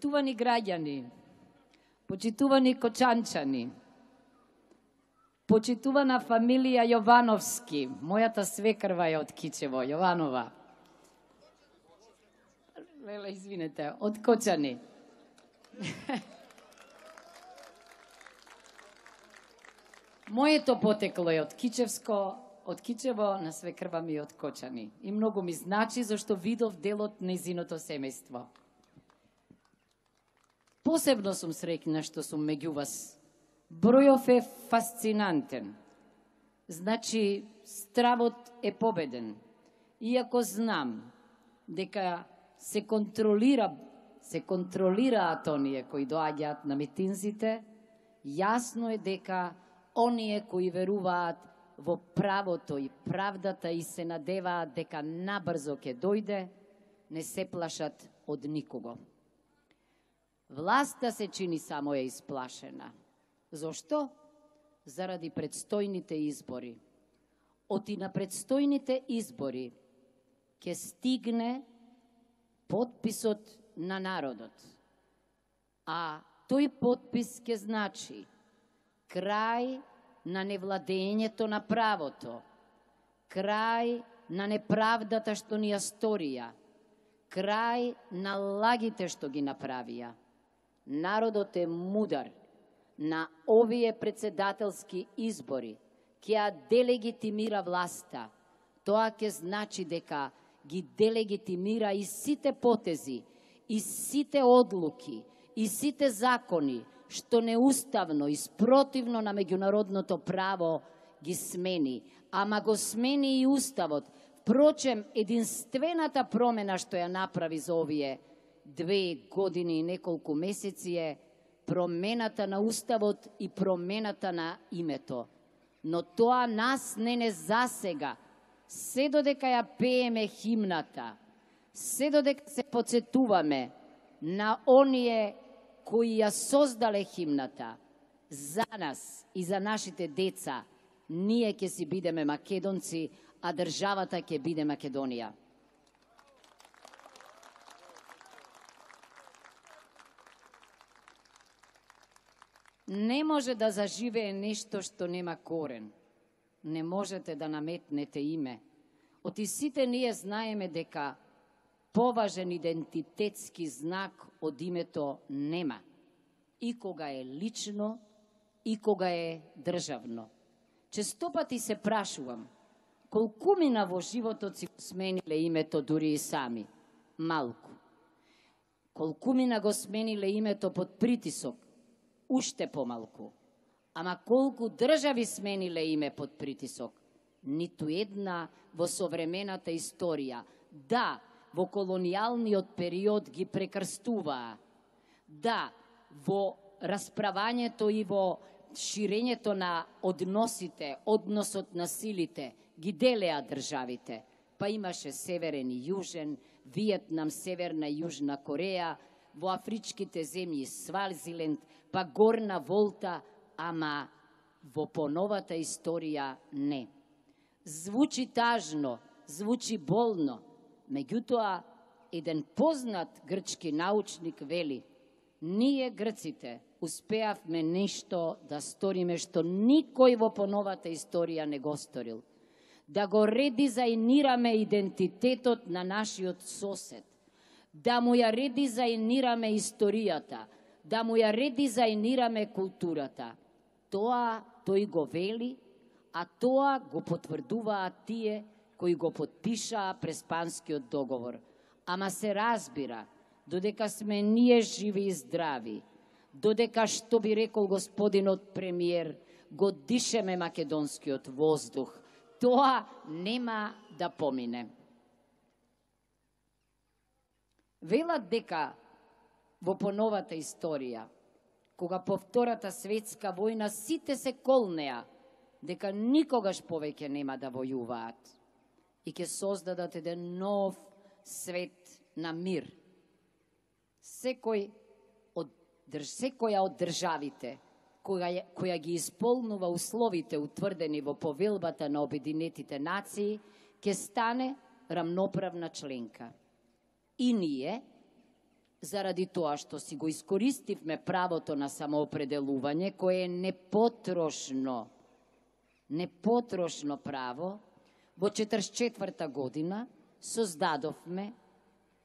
Почитувани граѓани, почитувани кочанчани, почитувана фамилија Јовановски, мојата свекрва е од Кичево, Јованова. Леле, извинете, од Кочани. Моето потекло е од Кичевско, од Кичево, на свекрва ми од Кочани. И многу ми значи, зашто видов делот нејзиното семејство. Посебно сум среќна што сум меѓу вас. Бројов е фасцинантен. Значи, стравот е победен. Иако знам дека се контролираат оние кои доаѓаат на митинзите, јасно е дека оние кои веруваат во правото и правдата и се надеваат дека набрзо ќе дојде, не се плашат од никого. Власта се чини само е исплашена. Зошто? Заради предстојните избори. Оти на предстојните избори ќе стигне потписот на народот. А тој потпис ќе значи крај на невладењето на правото, крај на неправдата што ни ја сторија, крај на лагите што ги направија. Народот е мудар. На овие председателски избори ќе ја делегитимира власта. Тоа ќе значи дека ги делегитимира и сите потези, и сите одлуки, и сите закони, што неуставно и спротивно на меѓународното право ги смени. Ама го смени и уставот. Впрочем, единствената промена што ја направи за овие 2 години и неколку месеци е промената на уставот и промената на името. Но тоа нас не засега. Се додека ја пееме химната, се додека се подсетуваме на оние кои ја создале химната, за нас и за нашите деца, ние ќе си бидеме македонци, а државата ќе биде Македонија. Не може да заживее нешто што нема корен. Не можете да наметнете име. Оти сите ние знаеме дека поважен идентитетски знак од името нема. И кога е лично, и кога е државно. Често пати се прашувам, колкумина во животот си смениле името дури и сами? Малку. Колкумина го смениле името под притисок? Уште помалку. Ама колку држави смениле име под притисок? Ниту една во современата историја. Да, во колонијалниот период ги прекрстуваа. Да, во расправањето и во ширењето на односите, односот на силите, ги делеа државите. Па имаше Северен и Јужен, Виетнам, Северна и Јужна Кореја, во афричките земји Свазиленд, па Горна Волта, ама во поновата историја не. Звучи тажно, звучи болно, меѓутоа еден познат грчки научник вели: ние грците успеавме нешто да сториме што никој во поновата историја не го сторил. Да го редизајнираме идентитетот на нашиот сосед, да му ја редизајнираме историјата, да му ја редизајнираме културата. Тоа тој го вели, а тоа го потврдуваат тие кои го потпишаа Преспанскиот договор. Ама се разбира, додека сме ние живи и здрави, додека, што би рекол господинот премиер, го дишеме македонскиот воздух, тоа нема да помине. Велат дека во поновата историја, кога по Втората светска војна сите се колнеа дека никогаш повеќе нема да војуваат и ќе создадат еден нов свет на мир. Секоја од државите која ги исполнува условите утврдени во повелбата на Обединетите нации, ќе стане рамноправна членка. И ние, заради тоа што си го искористивме правото на самоопределување, кое е непотрошно право, во 44-та година создадовме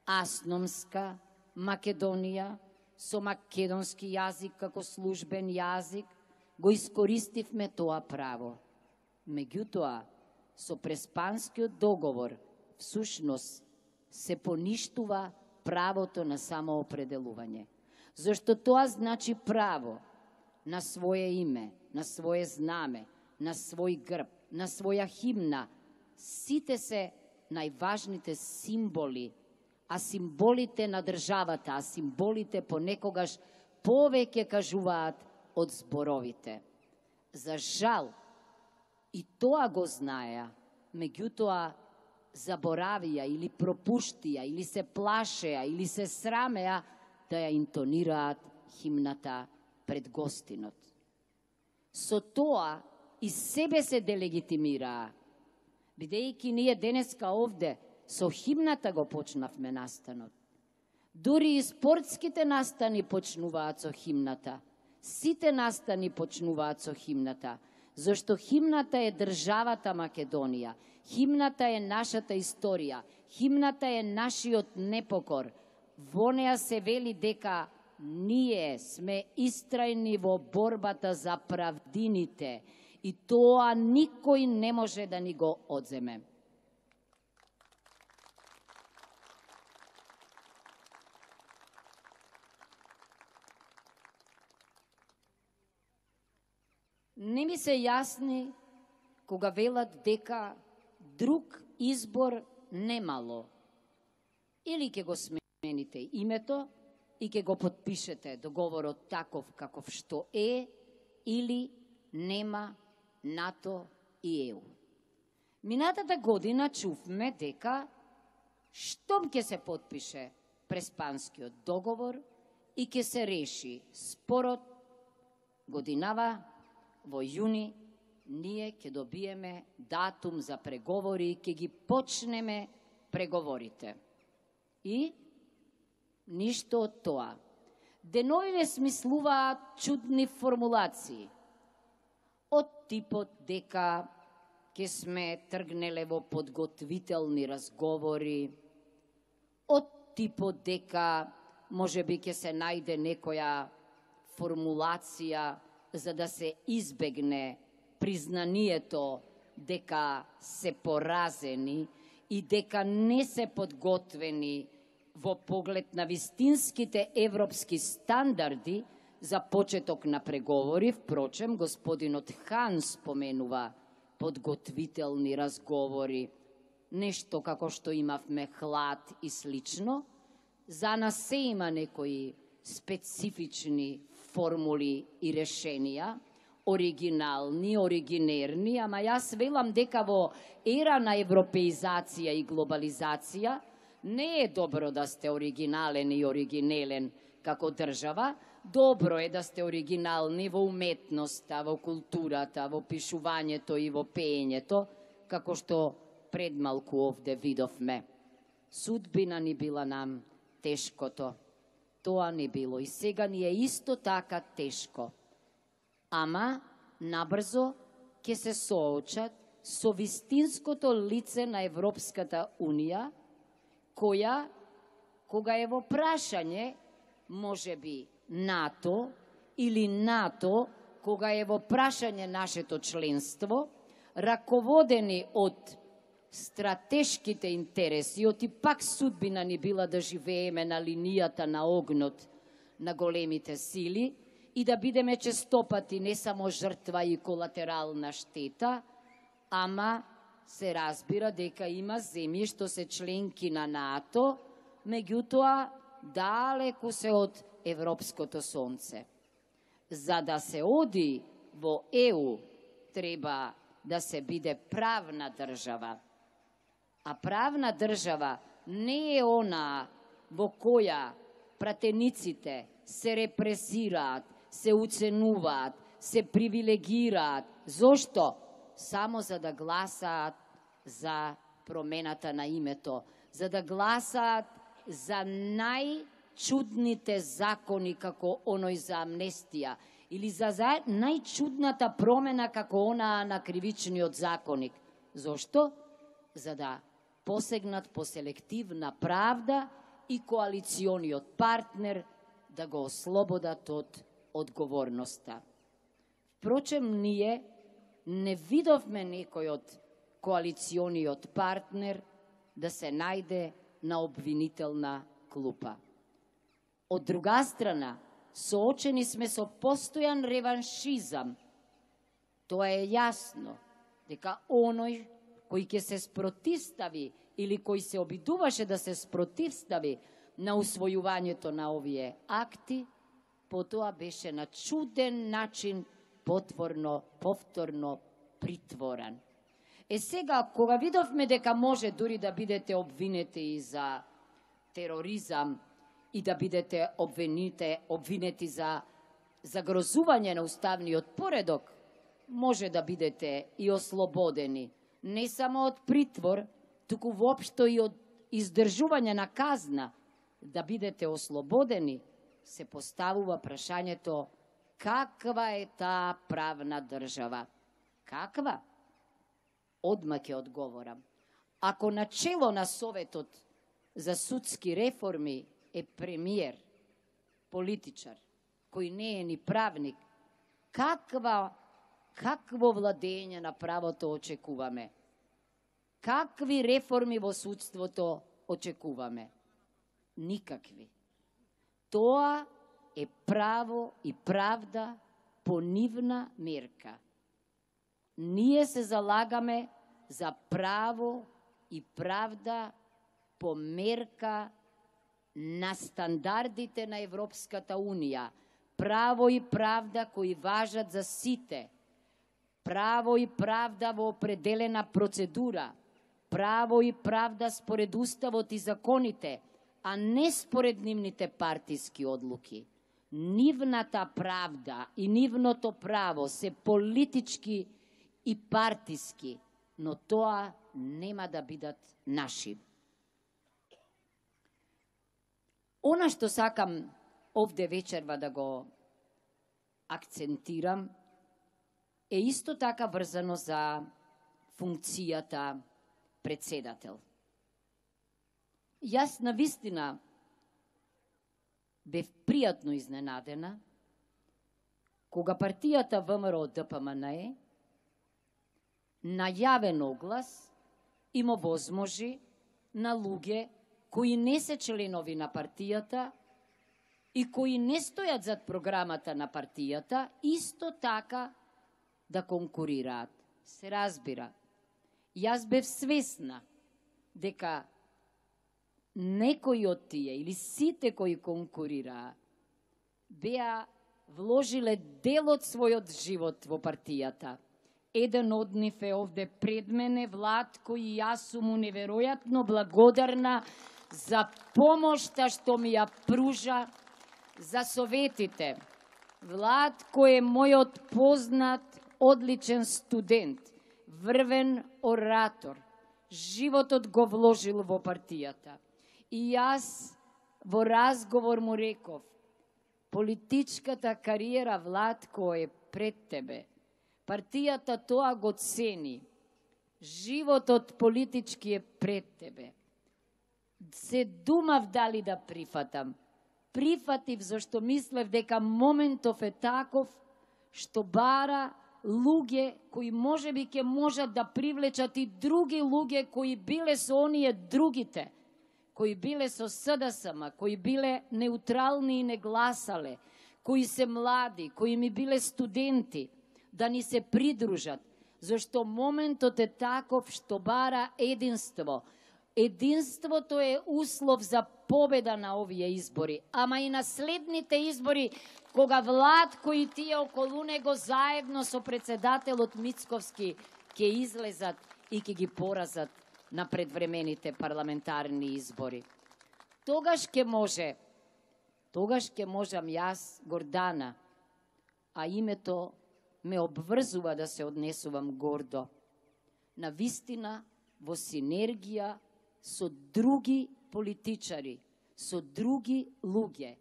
Асномска Македонија со македонски јазик како службен јазик, го искористивме тоа право. Меѓутоа, со Преспанскиот договор, всушност, се поништува правото на самоопределување. Зашто тоа значи право на свое име, на свое знаме, на свој грб, на своја химна. Сите се најважните символи, а символите на државата, а символите понекогаш повеќе кажуваат од зборовите. За жал, и тоа го знаеа, меѓутоа заборавија или пропуштија, или се плашеа, или се срамеа да ја интонираат химната пред гостинот. Со тоа и себе се делегитимираа, бидејќи ние денеска овде со химната го почнавме настанот. Дури и спортските настани почнуваат со химната. Сите настани почнуваат со химната, зашто химната е државата Македонија, химната е нашата историја, химната е нашиот непокор. Во неа се вели дека ние сме истрајни во борбата за правдините и тоа никој не може да ни го одземе. Не ми се јасни кога велат дека друг избор немало. Или ќе го смените името и ќе го подпишете договорот таков каков што е, или нема НАТО и ЕУ. Минатата година чувме дека штом ќе се подпише Преспанскиот договор и ќе се реши спорот, годинава во јуни ние ќе добиеме датум за преговори и ќе ги почнеме преговорите. И ништо од тоа. Деновиве смислуваат чудни формулации. Од типот дека ќе сме тргнеле во подготвителни разговори, од типот дека можеби ќе се најде некоја формулација за да се избегне признанието дека се поразени и дека не се подготвени во поглед на вистинските европски стандарди за почеток на преговори. Впрочем, господинот Хан споменува подготвителни разговори, нешто како што имавме хлад и слично. За нас се има некои специфични формули и решенија, оригинални, оригинерни, ама јас велам дека во ера на европеизација и глобализација не е добро да сте оригинален и оригинелен како држава, добро е да сте оригинални во уметноста, во културата, во пишувањето и во пеењето, како што предмалку овде видовме. Судбина ни била нам тешкото. Тоа не било и сега ни е исто така тешко. Ама набрзо ќе се соочат со вистинското лице на Европската Унија, која, кога е во прашање, можеби НАТО, или НАТО, кога е во прашање нашето членство, раководени од стратешките интереси, оти пак судбина ни била да живееме на линијата на огнот на големите сили и да бидеме честопати не само жртва и колатерална штета, ама се разбира дека има земји што се членки на НАТО, меѓутоа далеку се од европското сонце. За да се оди во ЕУ, треба да се биде правна држава. А правна држава не е она во која пратениците се репресираат, се уценуваат, се привилегираат. Зошто? Само за да гласаат за промената на името, за да гласаат за најчудните закони како оној за амнестија или за најчудната промена како онаа на кривичниот законник. Зошто? За да посегнат по селективна правда и коалициониот партнер да го ослободат од одговорноста. Впрочем, ние не видовме некој од коалициониот партнер да се најде на обвинителна клупа. Од друга страна, соочени сме со постојан реваншизам. Тоа е јасно, дека оној кој ќе се спротивстави или кој се обидуваше да се спротивстави на усвојувањето на овие акти, потоа беше на чуден начин повторно притворен. Сега, кога видовме дека може дури да бидете обвинети и за тероризам и да бидете обвинети за загрозување на уставниот поредок, може да бидете и ослободени, не само од притвор, туку воопшто и од издржување на казна, да бидете ослободени, се поставува прашањето каква е таа правна држава? Каква? Одма ќе одговорам. Ако начело на Советот за судски реформи е премиер, политичар, кој не е ни правник, какво владење на правото очекуваме? Какви реформи во судството очекуваме? Никакви. Тоа е право и правда по нивна мерка. Ние се залагаме за право и правда по мерка на стандардите на Европската Унија. Право и правда кои важат за сите. Право и правда во определена процедура. Право и правда според уставот и законите, а не според нивните партиски одлуки. Нивната правда и нивното право се политички и партиски, но тоа нема да бидат наши. Она што сакам овде вечерва да го акцентирам е исто така врзано за функцијата председател. Јас навистина бев пријатно изненадена кога партијата ВМРО-ДПМНЕ на јавен оглас им овозможи на луѓе кои не се членови на партијата и кои не стојат зад програмата на партијата, исто така да конкурираат. Се разбира. Јас бев свесна дека некои од тие или сите кои конкурираа беа вложиле дел од својот живот во партијата. Еден од нив е овде пред мене, Владко, и јас сум му неверојатно благодарна за помошта што ми ја пружа, за советите. Владко е мојот познат, одличен студент, врвен оратор. Животот го вложил во партијата. И јас во разговор му реков, политичката кариера, Владко, е пред тебе. Партијата тоа го цени. Животот политички е пред тебе. Се думав дали да прифатам. Прифатив зашто мислев дека моментов е таков што бара луѓе кои можеби ќе можат да привлечат и други луѓе кои биле со оние другите, кои биле со СДСМ, кои биле неутрални и не гласале, кои се млади, кои ми биле студенти, да ни се придружат, зашто моментот е таков што бара единство. Единството е услов за победа на овие избори, ама и на следните избори, кога Владко и тие околу него заедно со председателот Мицковски ќе излезат и ќе ги поразат на предвремените парламентарни избори. Тогаш ќе можам јас, Гордана, а името ме обврзува да се однесувам гордо, на вистина во синергија со други политичари, со други луѓе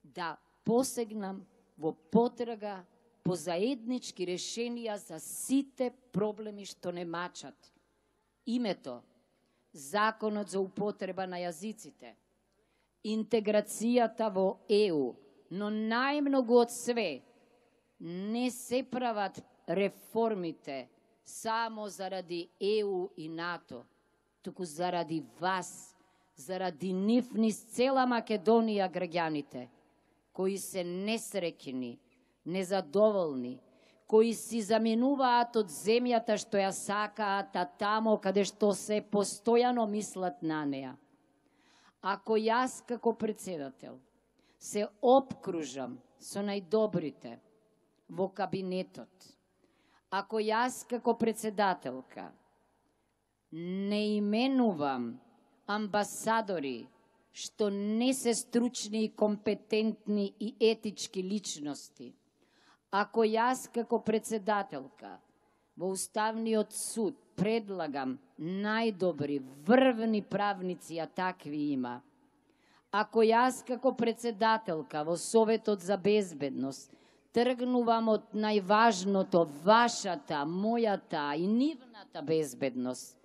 да посегнам во потрага по заеднички решенија за сите проблеми што не мачат. Името, законот за употреба на јазиците, интеграцијата во ЕУ, но најмногу од све не се прават реформите само заради ЕУ и НАТО, туку заради вас, заради нив низ цела Македонија граѓаните, кои се несреќни, незадоволни, кои си заминуваат од земјата што ја сакаат, а тамо каде што се постојано мислат на неа. Ако јас како председател се обкружам со најдобрите во кабинетот, ако јас како председателка не именувам амбасадори што не се стручни и компетентни и етички личности, ако јас како председателка во Уставниот суд предлагам најдобри врвни правници, а такви има, ако јас како председателка во Советот за безбедност тргнувам од најважното, вашата, мојата и нивната безбедност,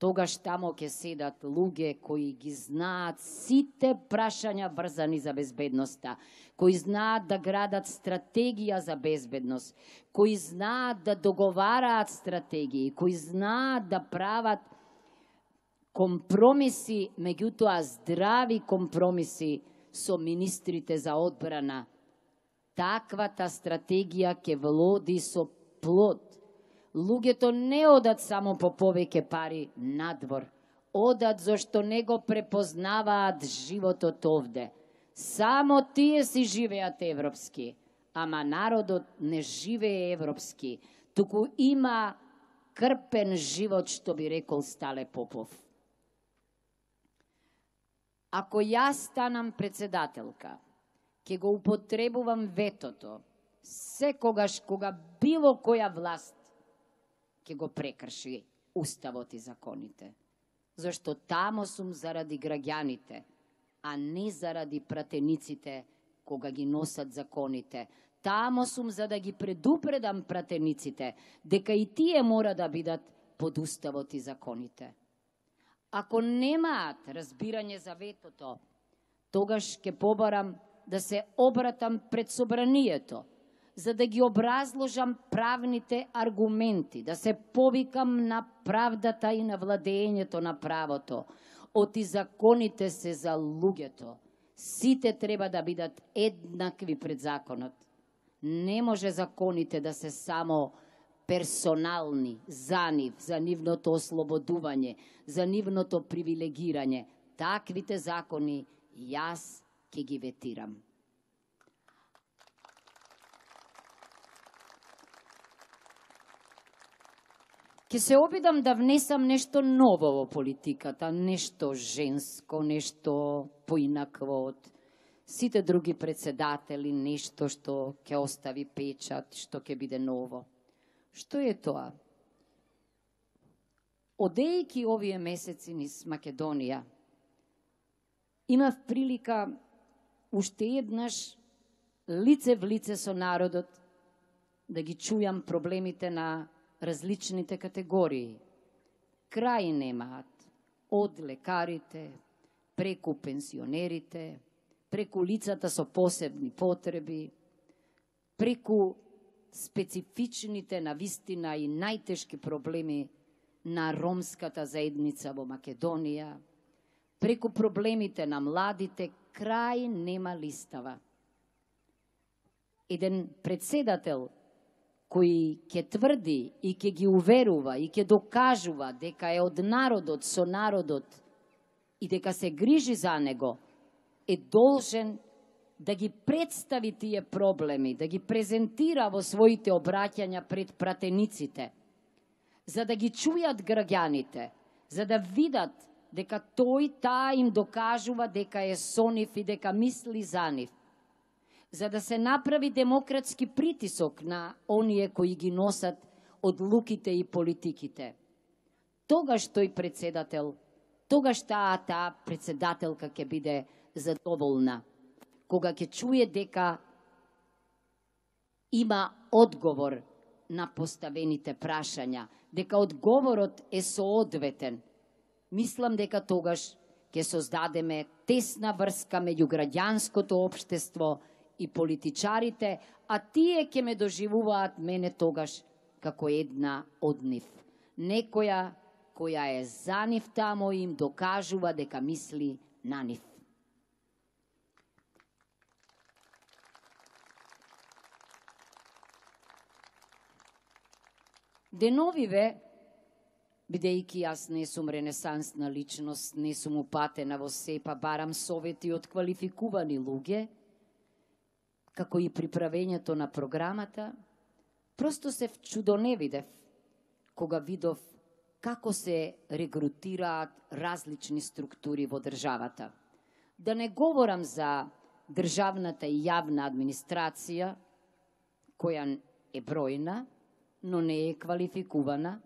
тогаш тамо ќе седат луѓе кои ги знаат сите прашања врзани за безбедноста, кои знаат да градат стратегија за безбедност, кои знаат да договараат стратегии, кои знаат да прават компромиси, меѓутоа здрави компромиси со министрите за одбрана. Таквата стратегија ќе влоди со плод. Луѓето не одат само по повеќе пари надвор, одат зашто не го препознаваат животот овде. Само тие си живеат европски, ама народот не живее европски, туку има крпен живот, што би рекол Стале Попов. Ако јас станам председателка, ќе го употребувам ветото, секогаш кога било која власт ќе го прекрши уставот и законите. Зашто тамо сум заради граѓаните, а не заради пратениците кога ги носат законите. Тамо сум за да ги предупредам пратениците дека и тие мора да бидат под уставот и законите. Ако немаат разбирање за ветото, тогаш ќе побарам да се обратам пред собранието, за да ги образложам правните аргументи, да се повикам на правдата и на владењето на правото. Оти законите се за луѓето. Сите треба да бидат еднакви пред законот. Не може законите да се само персонални за нив, за нивното ослободување, за нивното привилегирање. Таквите закони јас ќе ги ветирам. Ке се обидам да внесам нешто ново во политиката, нешто женско, нешто поинакво од сите други председатели, нешто што ќе остави печат, што ќе биде ново. Што е тоа? Одејќи овие месеци низ Македонија, имав прилика уште еднаш лице в лице со народот да ги чујам проблемите на различните категории. Крај немаат од лекарите, преку пенсионерите, преку лицата со посебни потреби, преку специфичните навистина и најтешки проблеми на ромската заедница во Македонија, преку проблемите на младите, крај нема листава. Еден председател кој ќе тврди и ќе ги уверува и ќе докажува дека е од народот, со народот и дека се грижи за него, е должен да ги представи тие проблеми, да ги презентира во своите обраќања пред пратениците, за да ги чујат граѓаните, за да видат дека таа им докажува дека е со нив и дека мисли за нив, за да се направи демократски притисок на оние кои ги носат одлуките и политиките. Тогаш тој председател, тогаш таа председателка ќе биде задоволна кога ќе чуе дека има одговор на поставените прашања, дека одговорот е соодветен. Мислам дека тогаш ќе создадеме тесна врска меѓу граѓанското општество и политичарите, а тие ќе ме доживуваат мене тогаш како една од нив. Некоја која е за нив тамо и им докажува дека мисли на нив. Деновиве, бидејќи јас не сум ренесансна личност, не сум упатена во се, па барам совети од квалификувани луѓе, како и при правењето на програмата, просто се вчудоневидев кога видов како се регрутираат различни структури во државата. Да не говорам за државната и јавна администрација, која е бројна, но не е квалификувана,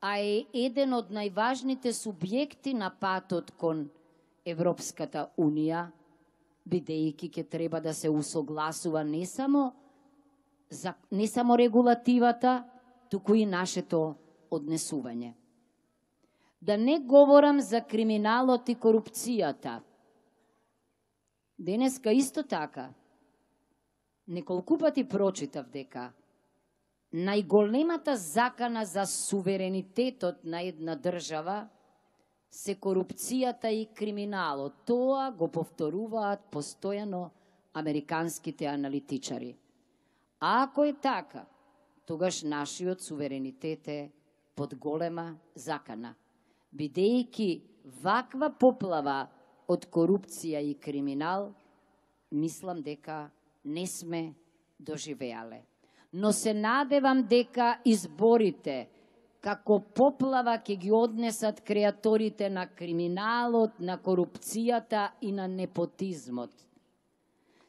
а е еден од најважните субјекти на патот кон Европската Унија, бидејќи ќе треба да се усогласува не само регулативата, туку и нашето однесување. Да не говорам за криминалот и корупцијата. Денеска исто така, неколку пати прочитав дека најголемата закана за суверенитетот на една држава се корупцијата и криминалот. Тоа го повторуваат постојано американските аналитичари. А ако е така, тогаш нашиот суверенитет е под голема закана, бидејќи ваква поплава од корупција и криминал, мислам дека не сме доживеале. Но се надевам дека изборите како поплава ќе ги однесат креаторите на криминалот, на корупцијата и на непотизмот.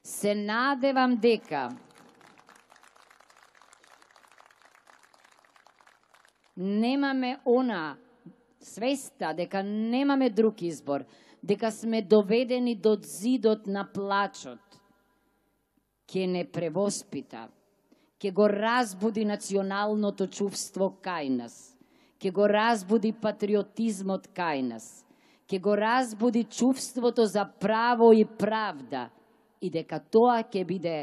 Се надевам дека немаме она свеста, дека немаме друг избор, дека сме доведени до зидот на плачот, ќе не превоспита, ќе го разбуди националното чувство кај нас, ќе го разбуди патриотизмот кај нас, ќе го разбуди чувството за право и правда и дека тоа ќе биде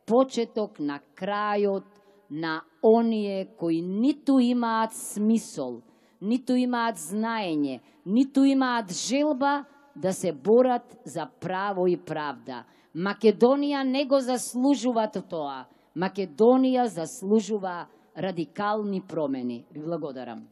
почеток на крајот на оние кои ниту имаат смисол, ниту имаат знаење, ниту имаат желба да се борат за право и правда. Македонија не го заслужува тоа. Македонија заслужува радикални промени. Ви благодарам.